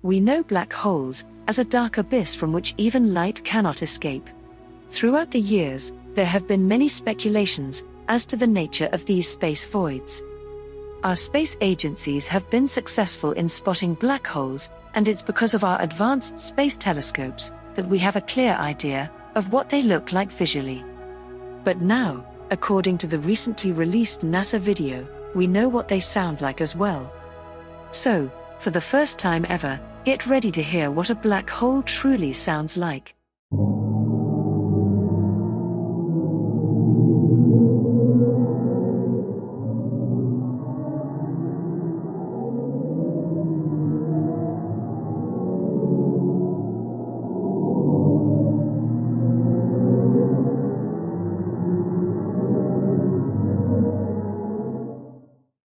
We know black holes as a dark abyss from which even light cannot escape. Throughout the years, there have been many speculations as to the nature of these space voids. Our space agencies have been successful in spotting black holes, and it's because of our advanced space telescopes that we have a clear idea of what they look like visually. But now, according to the recently released NASA video, we know what they sound like as well. So, for the first time ever, get ready to hear what a black hole truly sounds like.